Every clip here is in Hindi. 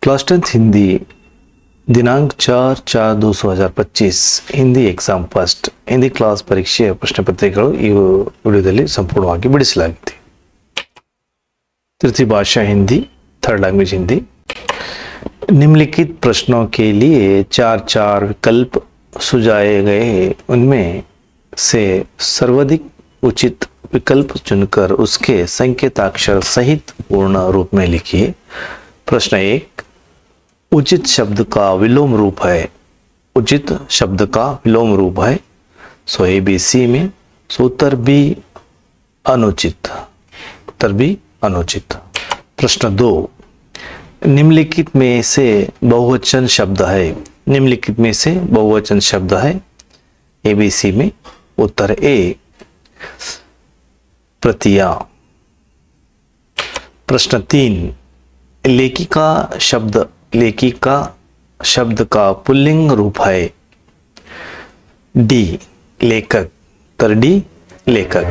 क्लास 10 हिंदी दिनांक 4/4/2025 Hindi exam first Hindi class ಪರೀಕ್ಷೆಯ ಪ್ರಶ್ನೆ ಪತ್ರಿಕೆಗಳು ಈ ವಿಡಿಯೋದಲ್ಲಿ ಸಂಪೂರ್ಣವಾಗಿ ಬಿಡಿಸಲಾಗಿದೆ. तृतीय भाषा हिंदी, थर्ड लैंग्वेज हिंदी. निम्नलिखित प्रश्नों के लिए चार विकल्प सुझाए गए हैं. उनमें से सर्वाधिक उचित विकल्प चुनकर उसके संकेताक्षर सहित पूर्ण रूप में लिखिए. प्रश्न 1, उचित शब्द का विलोम रूप है. उचित शब्द का विलोम रूप है. सो ए बी सी में. सो उत्तर बी अनुचित. उत्तर बी अनुचित. प्रश्न 2, निम्नलिखित में से बहुवचन शब्द है. निम्नलिखित में से बहुवचन शब्द है. ए बी सी में. उत्तर ए प्रतिया. प्रश्न 3, लेखिका शब्द का पुल्लिंग रूप है. डी लेखक. उत्तर डी लेखक.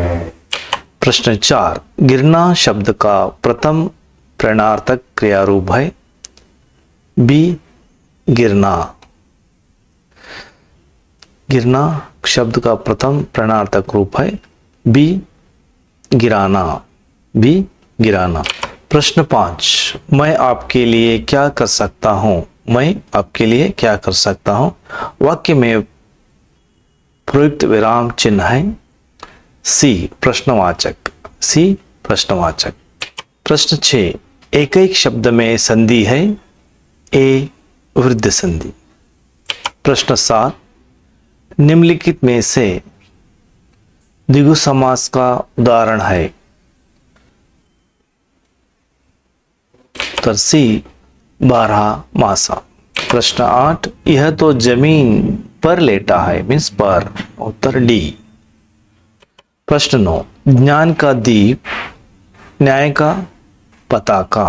प्रश्न 4, गिरना शब्द का प्रथम प्रश्नार्थक क्रिया रूप है. बी गिरना. गिरना शब्द का प्रथम प्रश्नार्थक रूप है. बी गिराना. बी गिराना. प्रश्न 5, मैं आपके लिए क्या कर सकता हूँ. मैं आपके लिए क्या कर सकता हूँ. वाक्य में प्रयुक्त विराम चिन्ह है. सी प्रश्नवाचक. सी प्रश्नवाचक. प्रश्न 6, एक शब्द में संधि है. ए वृद्ध संधि. प्रश्न 7, निम्नलिखित में से द्विगु समास का उदाहरण है. उत्तर सी 12 मासा. प्रश्न 8, यह तो जमीन पर लेटा है. मीन्स पर. उत्तर डी. प्रश्न 9, ज्ञान का दीप, न्याय का पताका.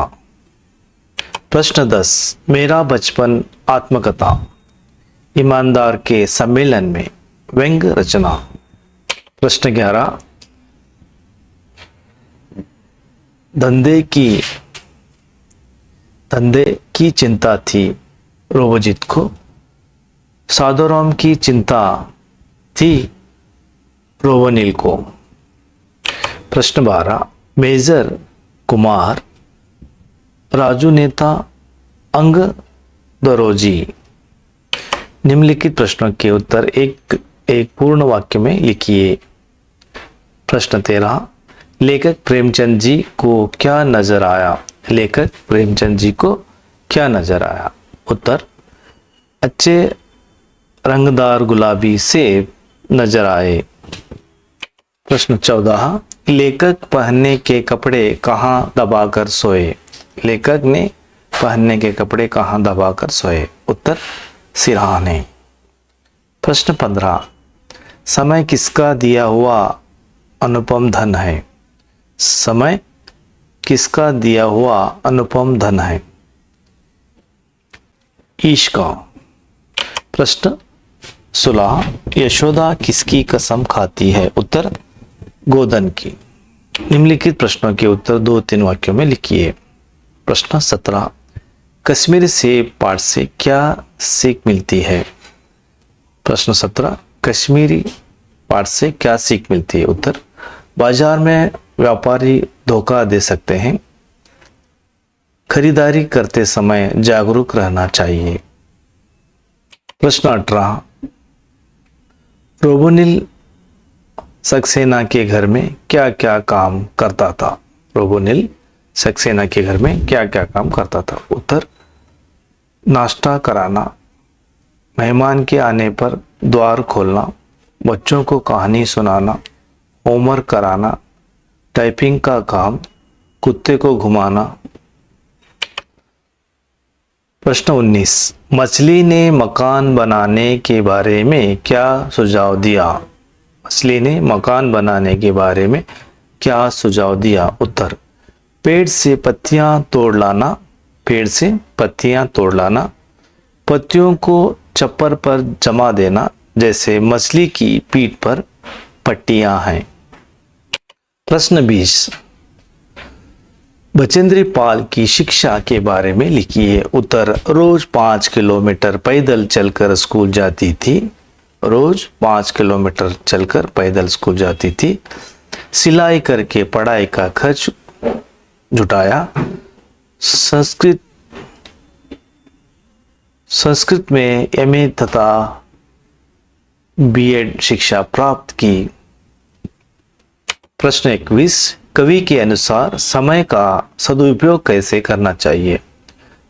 प्रश्न 10, मेरा बचपन आत्मकथा. ईमानदार के सम्मेलन में व्यंग्य रचना. प्रश्न 11, धंधे की चिंता थी रोबोजित को. साधुराम की चिंता थी रोवनिल को. प्रश्न 12, मेजर कुमार राजू नेता अंग दरोजी. निम्नलिखित प्रश्नों के उत्तर एक पूर्ण वाक्य में लिखिए. प्रश्न 13, लेखक प्रेमचंद जी को क्या नजर आया. लेखक प्रेमचंद जी को क्या नजर आया. उत्तर अच्छे रंगदार गुलाबी सेब नजर आए. प्रश्न 14, लेखक पहनने के कपड़े कहाँ दबाकर सोए. लेखक ने पहनने के कपड़े कहाँ दबाकर सोए. उत्तर सिरहाने. प्रश्न 15, समय किसका दिया हुआ अनुपम धन है. समय किसका दिया हुआ अनुपम धन है. ईश का. प्रश्न 16, यशोदा किसकी कसम खाती है. उत्तर गोधन की. निम्नलिखित प्रश्नों के उत्तर 2-3 वाक्यों में लिखिए. प्रश्न 17, कश्मीर से पाठ से क्या सीख मिलती है. प्रश्न 17, कश्मीरी पाठ से क्या सीख मिलती है. उत्तर बाजार में व्यापारी धोखा दे सकते हैं. खरीदारी करते समय जागरूक रहना चाहिए. प्रश्न 18, रोबोनिल सक्सेना के घर में क्या क्या काम करता था. रोबोनिल सक्सेना के घर में क्या क्या काम करता था. उत्तर नाश्ता कराना, मेहमान के आने पर द्वार खोलना, बच्चों को कहानी सुनाना, होमवर्क कराना, टाइपिंग का काम, कुत्ते को घुमाना. प्रश्न 19, मछली ने मकान बनाने के बारे में क्या सुझाव दिया. मछली ने मकान बनाने के बारे में क्या सुझाव दिया. उत्तर पेड़ से पत्तियां तोड़ लाना. पेड़ से पत्तियां तोड़ लाना, पत्तियों को चप्पर पर जमा देना जैसे मछली की पीठ पर पट्टियां हैं. प्रश्न 20, बचेंद्री पाल की शिक्षा के बारे में लिखिए। उत्तर, रोज 5 किलोमीटर पैदल चलकर स्कूल जाती थी। रोज 5 किलोमीटर चलकर पैदल स्कूल जाती थी। सिलाई करके पढ़ाई का खर्च जुटाया। संस्कृत में एमए तथा बीएड शिक्षा प्राप्त की। प्रश्न 21, कवि के अनुसार समय का सदुपयोग कैसे करना चाहिए?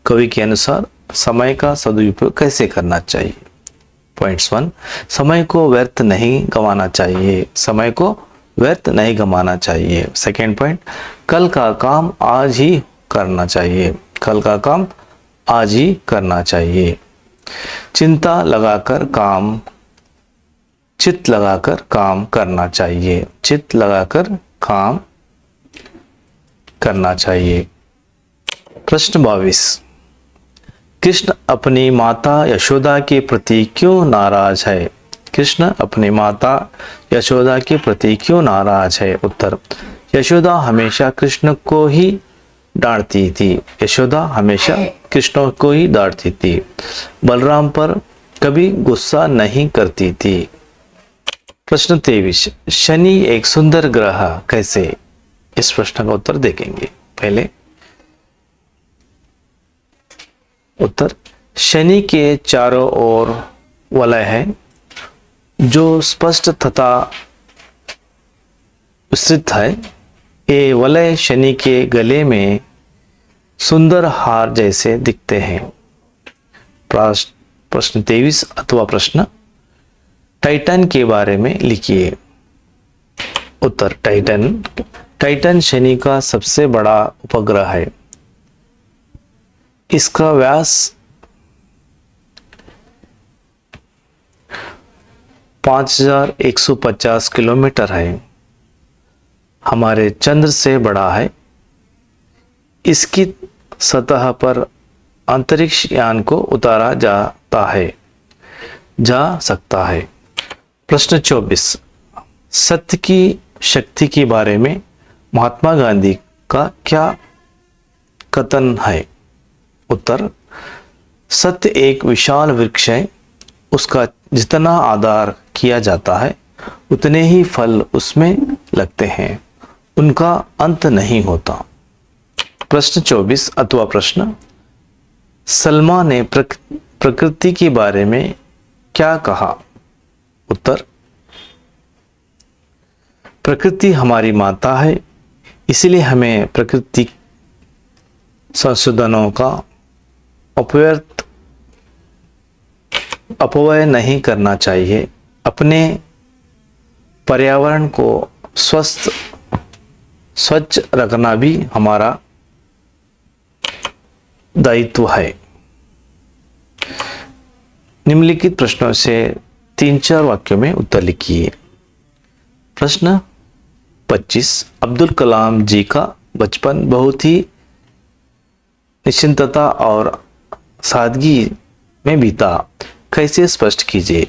कवि के अनुसार समय का सदुपयोग कैसे करना चाहिए? पॉइंट्स 1, समय को व्यर्थ नहीं गंवाना चाहिए। समय को व्यर्थ नहीं गंवाना चाहिए। सेकेंड पॉइंट, कल का काम आज ही करना चाहिए। कल का काम आज ही करना चाहिए। चित्त लगाकर काम करना चाहिए। चित्त लगाकर काम करना चाहिए। प्रश्न 22, कृष्ण अपनी माता यशोदा के प्रति क्यों नाराज है? कृष्ण अपनी माता यशोदा के प्रति क्यों नाराज है? उत्तर, यशोदा हमेशा कृष्ण को ही डांटती थी। यशोदा हमेशा कृष्ण को ही डांटती थी। बलराम पर कभी गुस्सा नहीं करती थी। प्रश्न 23, शनि एक सुंदर ग्रह कैसे? इस प्रश्न का उत्तर देखेंगे। पहले उत्तर, शनि के चारों ओर वलय है जो स्पष्ट तथा विस्तृत है। ये वलय शनि के गले में सुंदर हार जैसे दिखते हैं। प्रश्न 23 अथवा प्रश्न, टाइटन के बारे में लिखिए। उत्तर, टाइटन शनि का सबसे बड़ा उपग्रह है। इसका व्यास 5150 किलोमीटर है। हमारे चंद्र से बड़ा है। इसकी सतह पर अंतरिक्ष यान को उतारा जा सकता है। प्रश्न 24, सत्य की शक्ति के बारे में महात्मा गांधी का क्या कथन है? उत्तर, सत्य एक विशाल वृक्ष है। उसका जितना आदर किया जाता है उतने ही फल उसमें लगते हैं। उनका अंत नहीं होता। प्रश्न 24 अथवा प्रश्न, सलमा ने प्रकृति के बारे में क्या कहा? उत्तर, प्रकृति हमारी माता है, इसलिए हमें प्रकृति संशोधनों का अपव्यय नहीं करना चाहिए। अपने पर्यावरण को स्वच्छ रखना भी हमारा दायित्व है। निम्नलिखित प्रश्नों से 3-4 वाक्यों में उत्तर लिखिए। प्रश्न 25, अब्दुल कलाम जी का बचपन बहुत ही निश्चिंतता और सादगी में बीता, कैसे स्पष्ट कीजिए?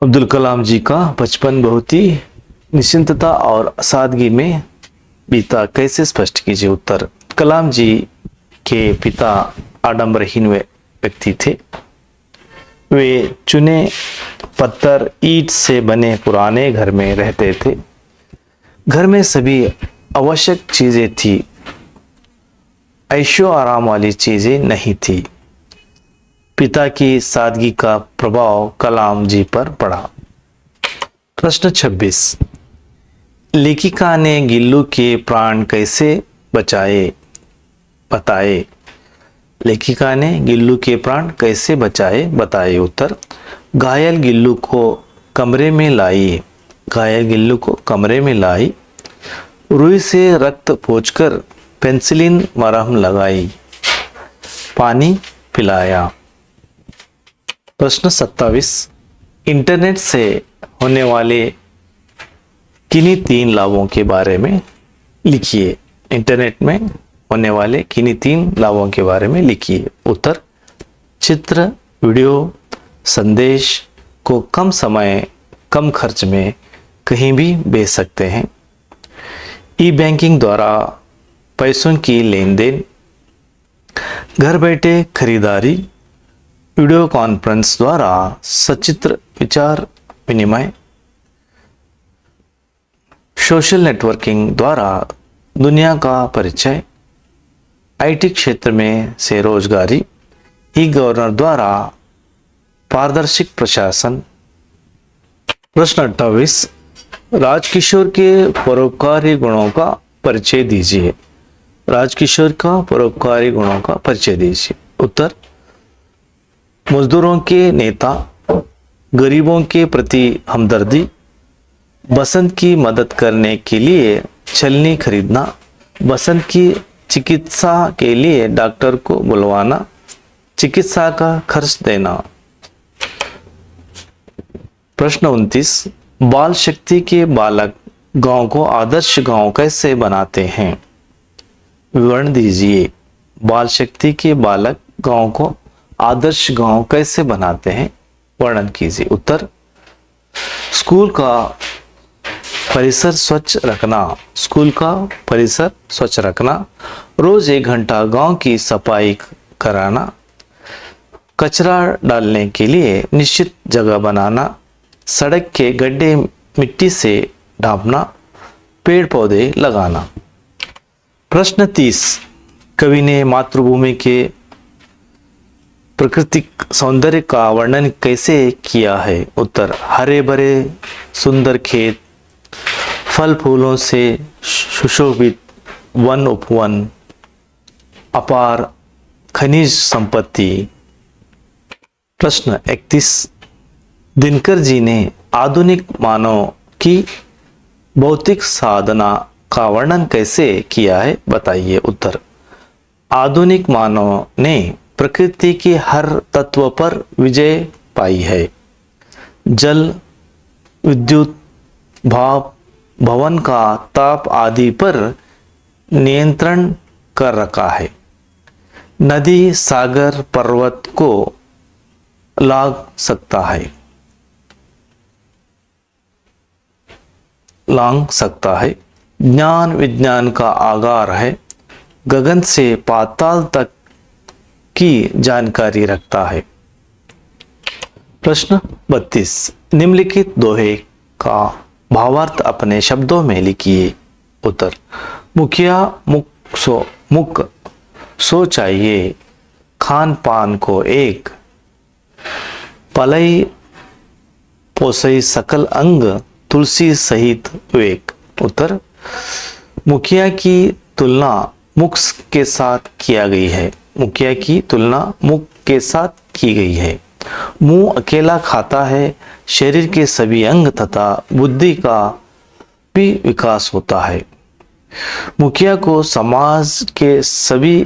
अब्दुल कलाम जी का बचपन बहुत ही निश्चिंतता और सादगी में बीता, कैसे स्पष्ट कीजिए? उत्तर, कलाम जी के पिता आडंबरहीन व्यक्ति थे। वे चुने पत्थर ईंट से बने पुराने घर में रहते थे। घर में सभी आवश्यक चीजें थी, ऐशो आराम वाली चीजें नहीं थी। पिता की सादगी का प्रभाव कलाम जी पर पड़ा। प्रश्न 26, लेखिका ने गिल्लू के प्राण कैसे बताए? लेखिका ने गिल्लू के प्राण कैसे बताए? उत्तर, घायल गिल्लू को कमरे में लाई, रुई से रक्त पोंछकर पेंसिलिन मरहम लगाई, पानी पिलाया। प्रश्न 27, इंटरनेट से होने वाले किन्हीं 3 लाभों के बारे में लिखिए। इंटरनेट में होने वाले किन्हीं 3 लाभों के बारे में लिखिए। उत्तर, चित्र, वीडियो, संदेश को कम समय कम खर्च में कहीं भी भेज सकते हैं। ई बैंकिंग द्वारा पैसों की लेन देन, घर बैठे खरीदारी, वीडियो कॉन्फ्रेंस द्वारा सचित्र विचार विनिमय, सोशल नेटवर्किंग द्वारा दुनिया का परिचय, आईटी क्षेत्र में से रोजगारी, ई गवर्नर द्वारा पारदर्शी प्रशासन। प्रश्न 28, राजकिशोर के परोपकारी गुणों का परिचय दीजिए। राजकिशोर का परोपकारी गुणों का परिचय दीजिए। उत्तर, मजदूरों के नेता, गरीबों के प्रति हमदर्दी, बसंत की मदद करने के लिए छलनी खरीदना, बसंत की चिकित्सा के लिए डॉक्टर को बुलवाना, चिकित्सा का खर्च देना। प्रश्न 29, बाल शक्ति के बालक गांव को आदर्श गांव कैसे बनाते हैं? विवरण दीजिए। बाल शक्ति के बालक गांव को आदर्श गांव कैसे बनाते हैं, वर्णन कीजिए। उत्तर, स्कूल का परिसर स्वच्छ रखना, स्कूल का परिसर स्वच्छ रखना, रोज 1 घंटा गांव की सफाई कराना, कचरा डालने के लिए निश्चित जगह बनाना, सड़क के गड्ढे मिट्टी से ढांपना, पेड़ पौधे लगाना। प्रश्न 30, कवि ने मातृभूमि के प्राकृतिक सौंदर्य का वर्णन कैसे किया है? उत्तर, हरे भरे सुंदर खेत, फल फूलों से सुशोभित वन उपवन, अपार खनिज संपत्ति। प्रश्न 31, दिनकर जी ने आधुनिक मानव की भौतिक साधना का वर्णन कैसे किया है, बताइए। उत्तर, आधुनिक मानव ने प्रकृति के हर तत्व पर विजय पाई है। जल, विद्युत, भाप, भवन का ताप आदि पर नियंत्रण कर रखा है। नदी, सागर, पर्वत को लांग सकता है। ज्ञान विज्ञान का आगार है। गगन से पाताल तक की जानकारी रखता है। प्रश्न 32, निम्नलिखित दोहे का भावार्थ अपने शब्दों में लिखिए। उत्तर, मुखिया मुख सो चाहिए, खान पान को एक, पलई पोसई सकल अंग, तुलसी सहित विवेक। उत्तर, मुखिया की तुलना मुख के साथ किया गई है। मुखिया की तुलना मुख के साथ की गई है। मुंह अकेला खाता है, शरीर के सभी अंग तथा बुद्धि का भी विकास होता है। मुखिया को समाज के सभी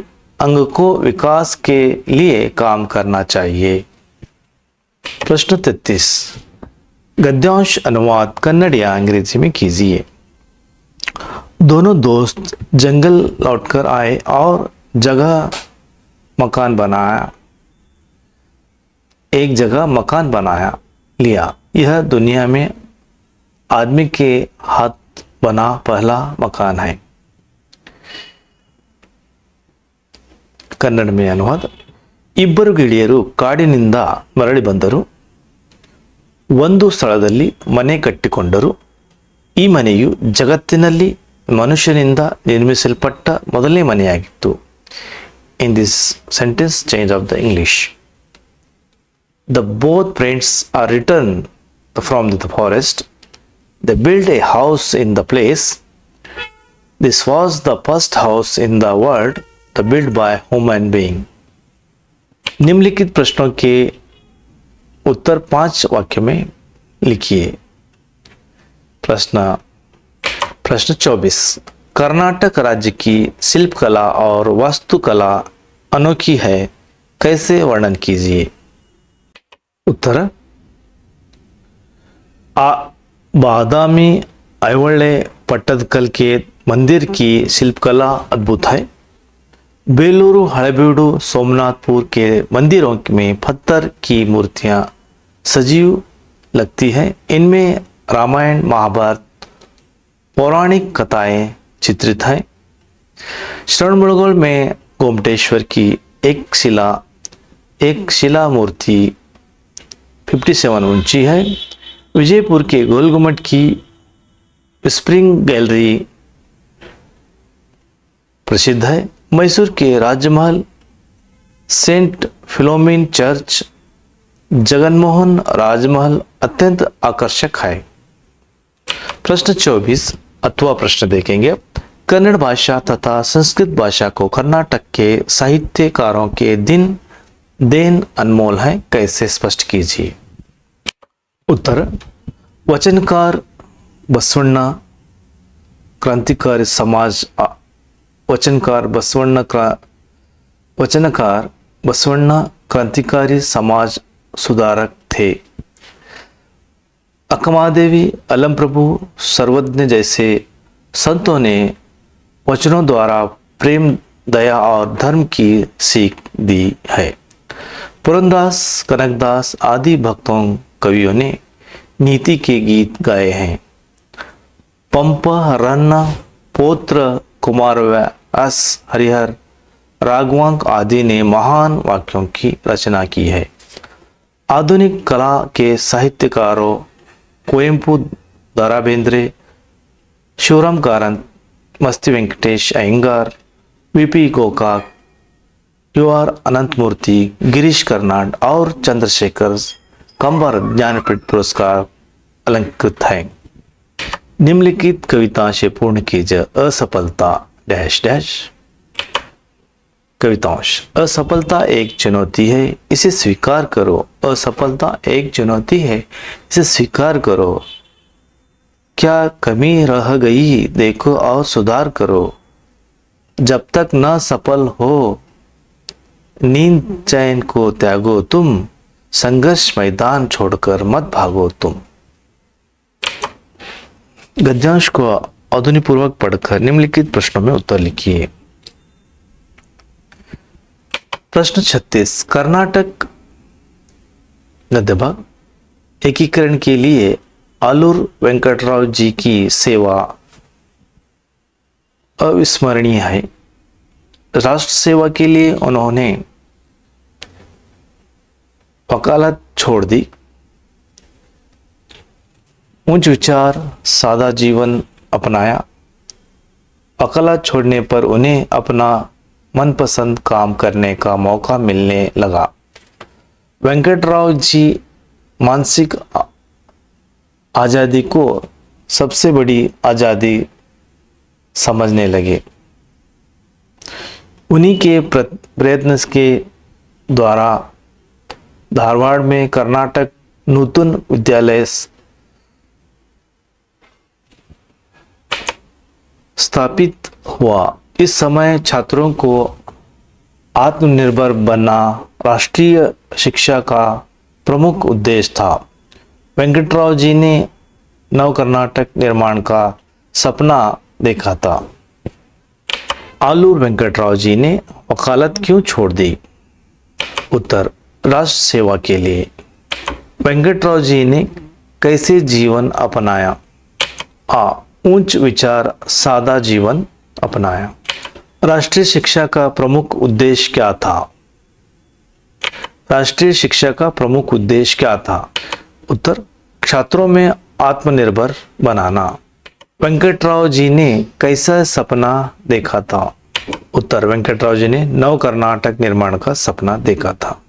अंग को विकास के लिए काम करना चाहिए। प्रश्न 33, गद्यांश अनुवाद कन्नड़ या अंग्रेजी में कीजिए। दोनों दोस्त जंगल लौटकर आए और एक जगह मकान बनाया लिया। यह दुनिया में आदमी के हाथ बना पहला मकान है। ಕನ್ನಡ में अनुवाद, ಇಬ್ಬರು ಗೆಳೆಯರು ಕಾಡಿನಿಂದ ಮರಳಿ ಬಂದರು. ಒಂದು ಸ್ಥಳದಲ್ಲಿ ಮನೆ ಕಟ್ಟಿಕೊಂಡರು. ಈ ಮನೆಯು ಜಗತ್ತಿನಲ್ಲಿ ಮನುಷ್ಯನಿಂದ ನಿರ್ಮಿಸಲ್ಪಟ್ಟ ಮೊದಲನೇ ಮನೆಯಾಗಿತ್ತು. In this sentence change of the English, the both friends are returned from the forest. They built a house in the place. This was the first house in the world built by human being. निम्नलिखित प्रश्नों के उत्तर 5 वाक्य में लिखिए। प्रश्न 24, कर्नाटक राज्य की शिल्पकला और वास्तुकला अनोखी है, कैसे वर्णन कीजिए। उत्तर, बादामी ऐवळे पट्टदकल के मंदिर की शिल्पकला अद्भुत है। बेलूरू, हलेबीडु, सोमनाथपुर के मंदिरों में पत्थर की मूर्तियां सजीव लगती हैं। इनमें रामायण, महाभारत, पौराणिक कथाएं चित्रित है। श्रवणबेळगोळ में गोमटेश्वर की एक शिला मूर्ति 57 ऊंची है। विजयपुर के गोल गुम्बद की स्प्रिंग गैलरी प्रसिद्ध है। मैसूर के राजमहल, सेंट फिलोमिन चर्च, जगनमोहन राजमहल अत्यंत आकर्षक है। प्रश्न 24 अथवा प्रश्न देखेंगे। कन्नड़ भाषा तथा संस्कृत भाषा को कर्नाटक के साहित्यकारों के देन अनमोल है, कैसे स्पष्ट कीजिए। उत्तर, वचनकार बसवण्ण क्रांतिकारी समाज वचनकार बसवण्ण क्रांतिकारी समाज सुधारक थे। अक्कमादेवी, अलम प्रभु, सर्वज्ञ जैसे संतों ने वचनों द्वारा प्रेम, दया और धर्म की सीख दी है। पुरंदास, कनकदास आदि भक्तों कवियों ने नीति के गीत गाए हैं। पंप, रन्न, पोत्र, कुमारव्यास, हरिहर, राघवांक आदि ने महान वाक्यों की रचना की है। आधुनिक कला के साहित्यकारों कुवेंपु, दा. बेंद्रे, शिवराम कारंत, मस्ती वेंकटेश अयंगार, वीपी गोकाक, UR अनंतमूर्ति, गिरीश कर्नाड और चंद्रशेखर कंबर ज्ञानपीठ पुरस्कार अलंकृत हैं। निम्नलिखित कविता से पूर्ण कीजिए। असफलता डैश डैश। कवितांश। असफलता एक चुनौती है, इसे स्वीकार करो। असफलता एक चुनौती है, इसे स्वीकार करो। क्या कमी रह गई देखो और सुधार करो। जब तक न सफल हो नींद चैन को त्यागो तुम। संघर्ष मैदान छोड़कर मत भागो तुम। गद्यांश को अवधानीपूर्वक पढ़कर निम्नलिखित प्रश्नों में उत्तर लिखिए। प्रश्न 36। कर्नाटक गद्य भाग। एकीकरण के लिए आलूर वेंकटराव जी की सेवा अविस्मरणीय है। राष्ट्र सेवा के लिए उन्होंने वकालत छोड़ दी। उच्च विचार, सादा जीवन अपनाया। वकालत छोड़ने पर उन्हें अपना मनपसंद काम करने का मौका मिलने लगा। वेंकटराव जी मानसिक आज़ादी को सबसे बड़ी आज़ादी समझने लगे। उन्हीं के प्रयत्न के द्वारा धारवाड़ में कर्नाटक नूतन विद्यालय स्थापित हुआ। इस समय छात्रों को आत्मनिर्भर बनना राष्ट्रीय शिक्षा का प्रमुख उद्देश्य था। वेंकटराव जी ने नव कर्नाटक निर्माण का सपना देखा था। आलूर वेंकटराव जी ने वकालत क्यों छोड़ दी। उत्तर, राष्ट्र सेवा के लिए। वेंकटराव जी ने कैसे जीवन अपनाया। उच्च विचार, सादा जीवन अपनाया। राष्ट्रीय शिक्षा का प्रमुख उद्देश्य क्या था। राष्ट्रीय शिक्षा का प्रमुख उद्देश्य क्या था। उत्तर, छात्रों में आत्मनिर्भर बनाना। वेंकटराव जी ने कैसा सपना देखा था। उत्तर, वेंकटराव जी ने नव कर्नाटक निर्माण का सपना देखा था।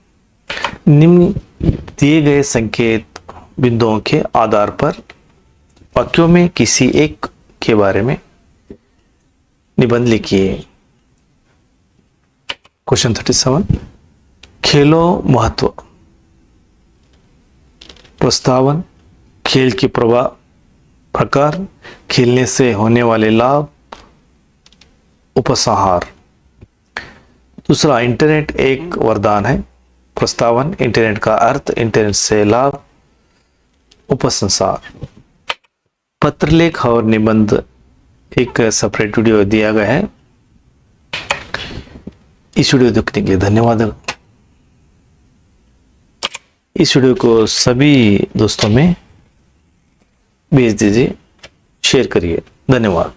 निम्न दिए गए संकेत बिंदुओं के आधार पर वाक्यों में किसी एक के बारे में निबंध लिखिए। क्वेश्चन 37। खेलों महत्व। प्रस्तावन, खेल के प्रकार, खेलने से होने वाले लाभ, उपसंहार। दूसरा, इंटरनेट एक वरदान है। प्रस्तावन, इंटरनेट का अर्थ, इंटरनेट से लाभ, उपसंहार। पत्रलेख और निबंध एक सेपरेट वीडियो दिया गया है। इस वीडियो देखने के लिए धन्यवाद। इस वीडियो को सभी दोस्तों में भेज दीजिए, शेयर करिए। धन्यवाद।